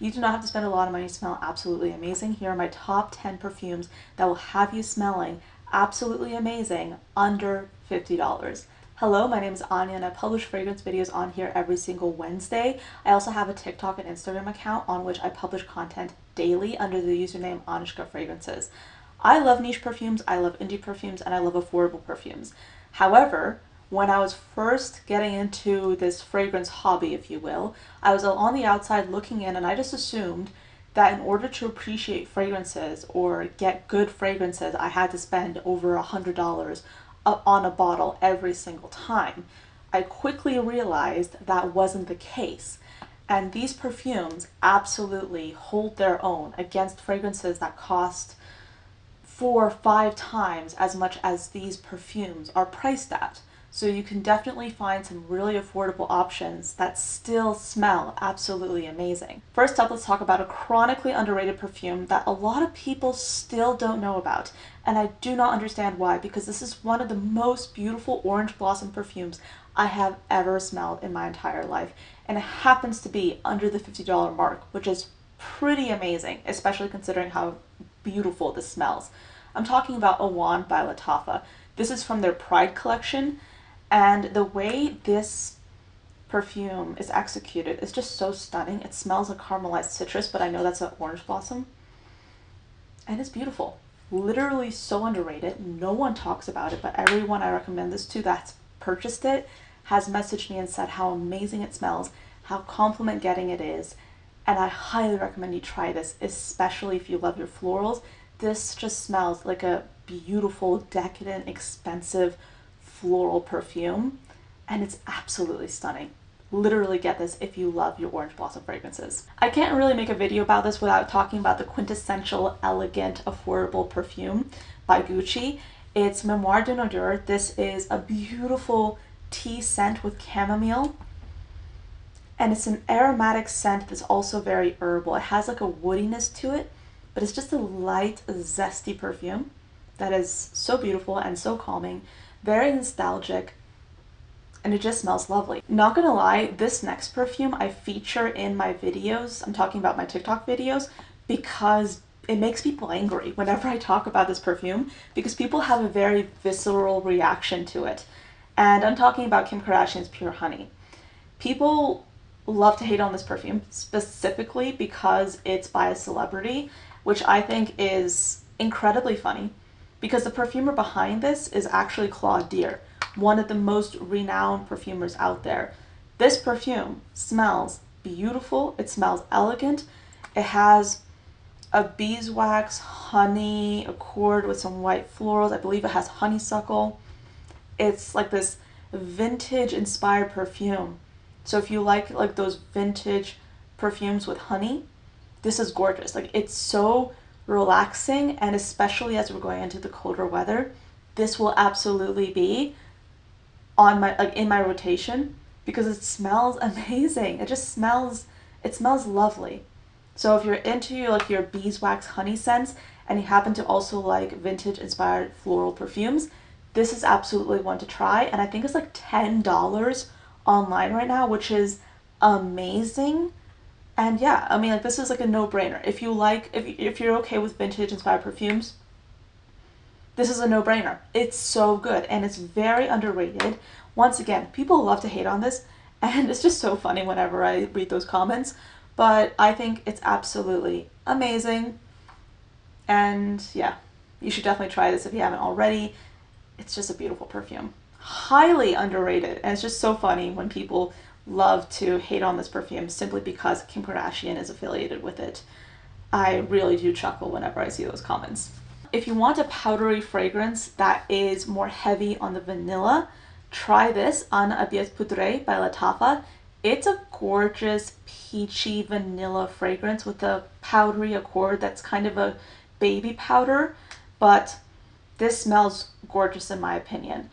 You do not have to spend a lot of money to smell absolutely amazing. Here are my top 10 perfumes that will have you smelling absolutely amazing under $50. Hello, my name is Anya and I publish fragrance videos on here every single Wednesday. I also have a TikTok and Instagram account on which I publish content daily under the username anechkafragrances. I love niche perfumes, I love indie perfumes, and I love affordable perfumes. However, when I was first getting into this fragrance hobby, if you will, I was on the outside looking in and I just assumed that in order to appreciate fragrances or get good fragrances, I had to spend over $100 on a bottle every single time. I quickly realized that wasn't the case. And these perfumes absolutely hold their own against fragrances that cost 4 or 5 times as much as these perfumes are priced at. So you can definitely find some really affordable options that still smell absolutely amazing. First up, let's talk about a chronically underrated perfume that a lot of people still don't know about. And I do not understand why, because this is one of the most beautiful orange blossom perfumes I have ever smelled in my entire life. And it happens to be under the $50 mark, which is pretty amazing, especially considering how beautiful this smells. I'm talking about Awan by Lattafa. This is from their Pride collection. And the way this perfume is executed is just so stunning. It smells like caramelized citrus, but I know that's an orange blossom. And it's beautiful. Literally so underrated. No one talks about it, but everyone I recommend this to that's purchased it has messaged me and said how amazing it smells, how compliment getting it is. And I highly recommend you try this, especially if you love your florals. This just smells like a beautiful, decadent, expensive floral perfume, and it's absolutely stunning. Literally get this if you love your orange blossom fragrances. I can't really make a video about this without talking about the quintessential elegant affordable perfume by Gucci. It's Memoir de Nuit. This is a beautiful tea scent with chamomile, and it's an aromatic scent that's also very herbal. It has like a woodiness to it, but it's just a light, zesty perfume that is so beautiful and so calming. Very nostalgic, and it just smells lovely. Not gonna lie, this next perfume I feature in my videos, I'm talking about my TikTok videos, because it makes people angry whenever I talk about this perfume, because people have a very visceral reaction to it. And I'm talking about Kim Kardashian's Pure Honey. People love to hate on this perfume, specifically because it's by a celebrity, which I think is incredibly funny, because the perfumer behind this is actually Claude Deer, one of the most renowned perfumers out there. This perfume smells beautiful, it smells elegant, it has a beeswax honey accord with some white florals. I believe it has honeysuckle. It's like this vintage inspired perfume. So if you like those vintage perfumes with honey, this is gorgeous. Like, it's so relaxing, and especially as we're going into the colder weather, this will absolutely be on my in my rotation, because it smells amazing. It smells lovely. So if you're into your beeswax honey scents and you happen to also like vintage inspired floral perfumes, this is absolutely one to try. And I think it's like $10 online right now, which is amazing. And yeah, I mean, like, this is like a no-brainer. If you're okay with vintage inspired perfumes, this is a no-brainer. It's so good, and it's very underrated. Once again, people love to hate on this, and it's just so funny whenever I read those comments, but I think it's absolutely amazing. And yeah, you should definitely try this if you haven't already. It's just a beautiful perfume. Highly underrated, and it's just so funny when people love to hate on this perfume simply because Kim Kardashian is affiliated with it. I really do chuckle whenever I see those comments. If you want a powdery fragrance that is more heavy on the vanilla, try this An Abiet Poudre by Lattafa. It's a gorgeous peachy vanilla fragrance with a powdery accord that's kind of a baby powder, but this smells gorgeous in my opinion.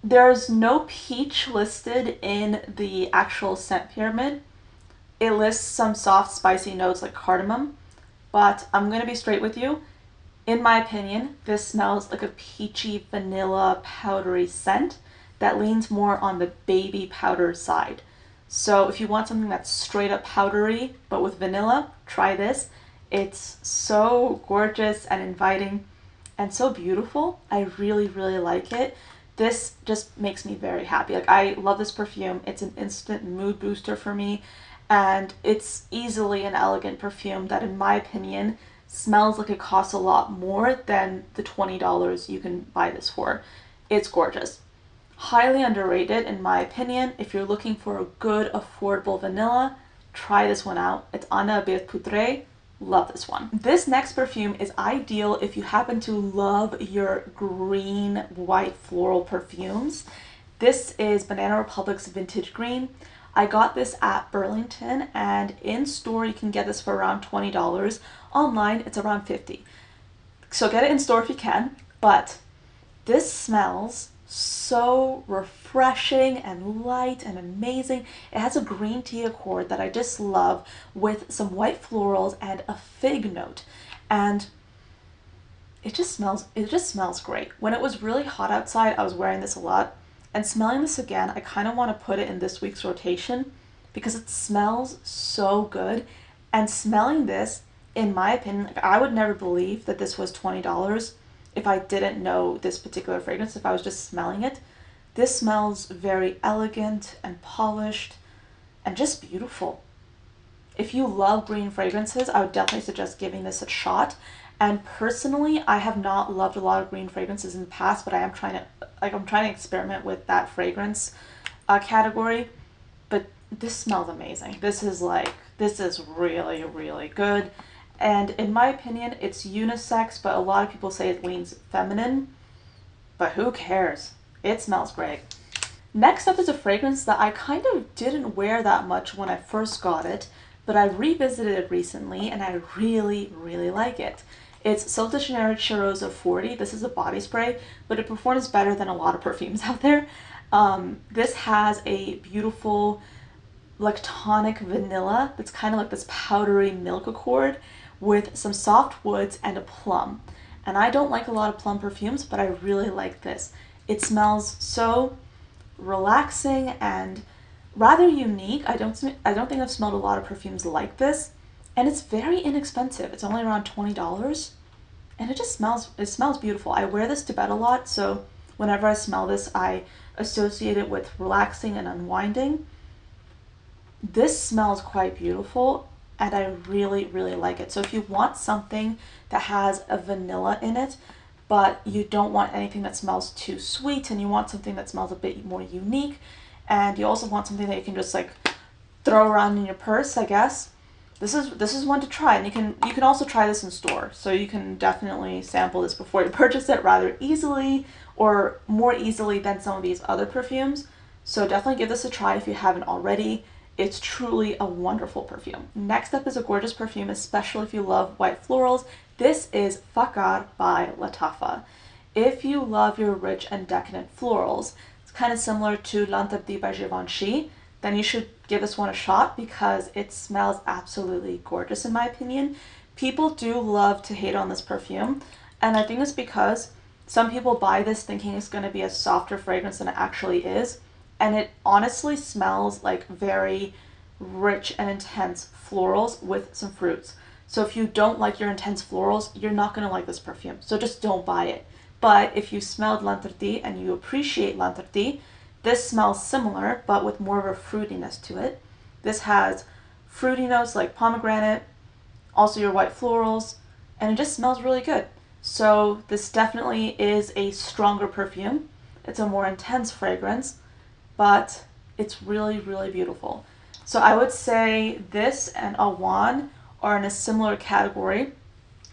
There's no peach listed in the actual scent pyramid. It lists some soft, spicy notes like cardamom, but I'm going to be straight with you. In my opinion, this smells like a peachy vanilla powdery scent that leans more on the baby powder side. So if you want something that's straight up powdery but with vanilla, try this. It's so gorgeous and inviting and so beautiful. I really, really like it. This just makes me very happy. Like, I love this perfume. It's an instant mood booster for me, and it's easily an elegant perfume that, in my opinion, smells like it costs a lot more than the $20 you can buy this for. It's gorgeous. Highly underrated in my opinion. If you're looking for a good affordable vanilla, try this one out. It's Anna Poudre. Love this one. This next perfume is ideal if you happen to love your green, white floral perfumes. This is Banana Republic's Vintage Green. I got this at Burlington, and in store you can get this for around $20. Online it's around $50. So get it in store if you can, but this smells so refreshing and light and amazing. It has a green tea accord that I just love, with some white florals and a fig note, and it just smells great. When it was really hot outside, I was wearing this a lot, and smelling this again, I kind of want to put it in this week's rotation because it smells so good. And smelling this, in my opinion, like, I would never believe that this was $20 if I didn't know this particular fragrance, if I was just smelling it. This smells very elegant and polished and just beautiful. If you love green fragrances, I would definitely suggest giving this a shot. And personally, I have not loved a lot of green fragrances in the past, but I'm trying to experiment with that fragrance category. But this smells amazing. This is really, really good. And in my opinion, it's unisex, but a lot of people say it leans feminine. But who cares? It smells great. Next up is a fragrance that I kind of didn't wear that much when I first got it, but I revisited it recently and I really, really like it. It's Sol de Janeiro Churros 40. This is a body spray, but it performs better than a lot of perfumes out there. This has a beautiful lactonic vanilla that's kind of like this powdery milk accord with some soft woods and a plum. And I don't like a lot of plum perfumes, but I really like this. It smells so relaxing and rather unique. I don't think I've smelled a lot of perfumes like this, and it's very inexpensive. It's only around $20, and it smells beautiful. I wear this to bed a lot, so whenever I smell this, I associate it with relaxing and unwinding. This smells quite beautiful, and I really, really like it. So if you want something that has a vanilla in it, but you don't want anything that smells too sweet, and you want something that smells a bit more unique, and you also want something that you can just like throw around in your purse, I guess, this is one to try. And you can also try this in store, so you can definitely sample this before you purchase it rather easily, or more easily than some of these other perfumes. So definitely give this a try if you haven't already. It's truly a wonderful perfume. Next up is a gorgeous perfume, especially if you love white florals. This is Fakar by Lattafa. If you love your rich and decadent florals, it's kind of similar to L'Interdit by Givenchy, then you should give this one a shot because it smells absolutely gorgeous in my opinion. People do love to hate on this perfume, and I think it's because some people buy this thinking it's going to be a softer fragrance than it actually is. And it honestly smells like very rich and intense florals with some fruits. So if you don't like your intense florals, you're not going to like this perfume. So just don't buy it. But if you smelled L'Interdit and you appreciate L'Interdit, this smells similar, but with more of a fruitiness to it. This has fruity notes like pomegranate, also your white florals, and it just smells really good. So this definitely is a stronger perfume. It's a more intense fragrance, but it's really, really beautiful. So I would say this and Awan are in a similar category.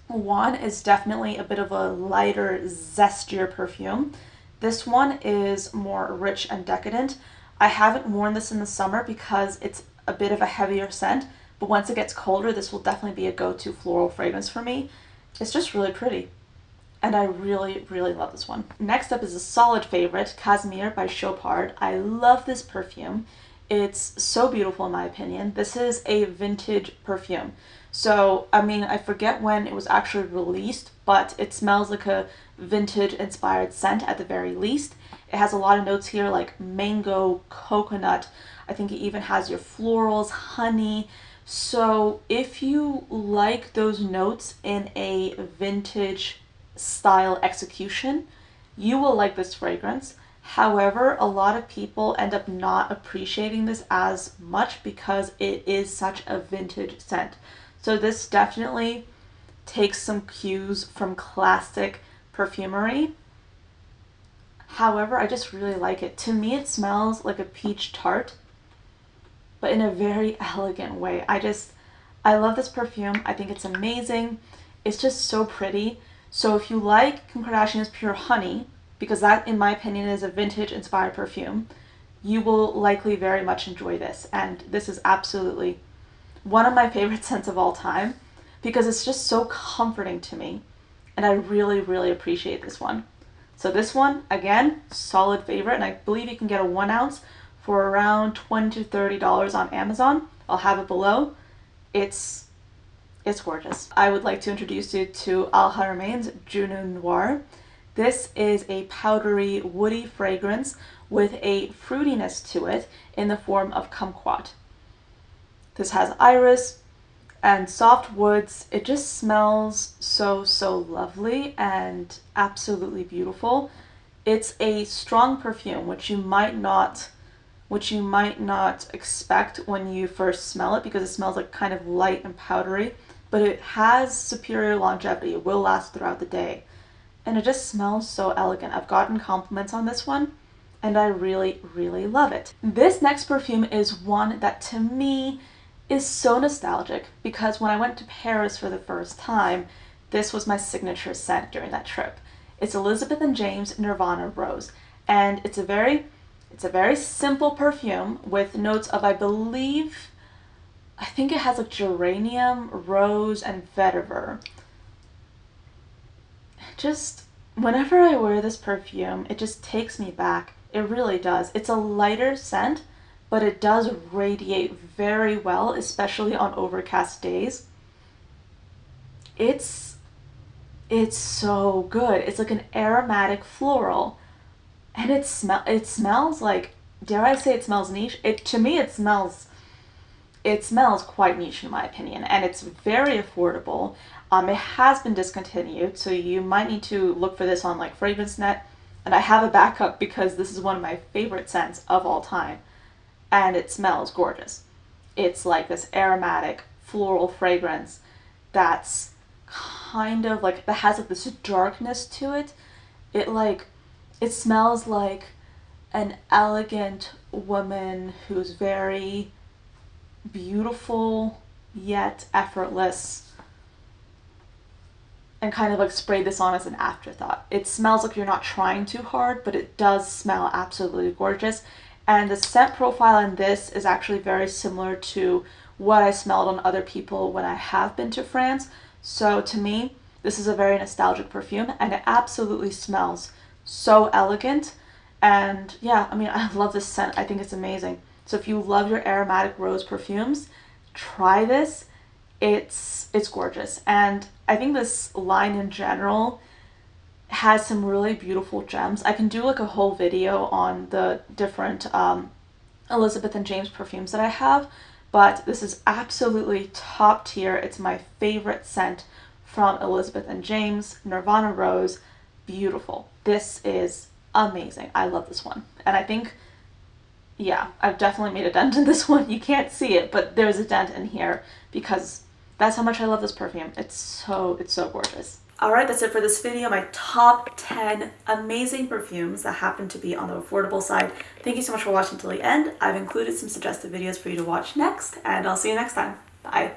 Awan is definitely a bit of a lighter, zestier perfume. This one is more rich and decadent. I haven't worn this in the summer because it's a bit of a heavier scent, but once it gets colder, this will definitely be a go-to floral fragrance for me. It's just really pretty, and I really, really love this one. Next up is a solid favorite, Kashmir by Chopard. I love this perfume. It's so beautiful in my opinion. This is a vintage perfume. So, I mean, I forget when it was actually released, but it smells like a vintage inspired scent at the very least. It has a lot of notes here like mango, coconut. I think it even has your florals, honey. So if you like those notes in a vintage style execution, you will like this fragrance. However, a lot of people end up not appreciating this as much because it is such a vintage scent. So this definitely takes some cues from classic perfumery. However, I just really like it. To me, it smells like a peach tart, but in a very elegant way. I love this perfume. I think it's amazing. It's just so pretty. So if you like Kim Kardashian's Pure Honey, because that, in my opinion, is a vintage inspired perfume, you will likely very much enjoy this. And this is absolutely one of my favorite scents of all time because it's just so comforting to me. And I really, really appreciate this one. So this one, again, solid favorite. And I believe you can get a 1 ounce for around $20 to $30 on Amazon. I'll have it below. It's gorgeous. I would like to introduce you to Al Haramain's Junoon Noir. This is a powdery, woody fragrance with a fruitiness to it in the form of kumquat. This has iris and soft woods. It just smells so, so lovely and absolutely beautiful. It's a strong perfume, which you might not expect when you first smell it because it smells like kind of light and powdery, but it has superior longevity. It will last throughout the day. And it just smells so elegant. I've gotten compliments on this one and I really, really love it. This next perfume is one that to me is so nostalgic because when I went to Paris for the first time, this was my signature scent during that trip. It's Elizabeth and James Nirvana Rose, and it's a very simple perfume with notes of, I think it has like geranium, rose, and vetiver. Just whenever I wear this perfume, it just takes me back. It really does. It's a lighter scent, but it does radiate very well, especially on overcast days. It's so good. It's like an aromatic floral, and it smells like, dare I say, it smells niche. To me it smells quite niche in my opinion, and it's very affordable. It has been discontinued, so you might need to look for this on like FragranceNet, and I have a backup because this is one of my favorite scents of all time, and it smells gorgeous. It's like this aromatic floral fragrance that's kind of like, that has like this darkness to it. It smells like an elegant woman who's very beautiful yet effortless, and kind of like spray this on as an afterthought. It smells like you're not trying too hard, but it does smell absolutely gorgeous. And the scent profile in this is actually very similar to what I smelled on other people when I have been to France. So to me, this is a very nostalgic perfume, and it absolutely smells so elegant. And yeah, I mean, I love this scent. I think it's amazing. So if you love your aromatic rose perfumes, try this. It's gorgeous. And I think this line in general has some really beautiful gems. I can do like a whole video on the different Elizabeth and James perfumes that I have, but this is absolutely top tier. It's my favorite scent from Elizabeth and James, Nirvana Rose. Beautiful. This is amazing. I love this one. And I think, yeah, I've definitely made a dent in this one. You can't see it, but there's a dent in here because that's how much I love this perfume. It's so gorgeous. Alright, that's it for this video. My top 10 amazing perfumes that happen to be on the affordable side. Thank you so much for watching till the end. I've included some suggested videos for you to watch next, and I'll see you next time. Bye.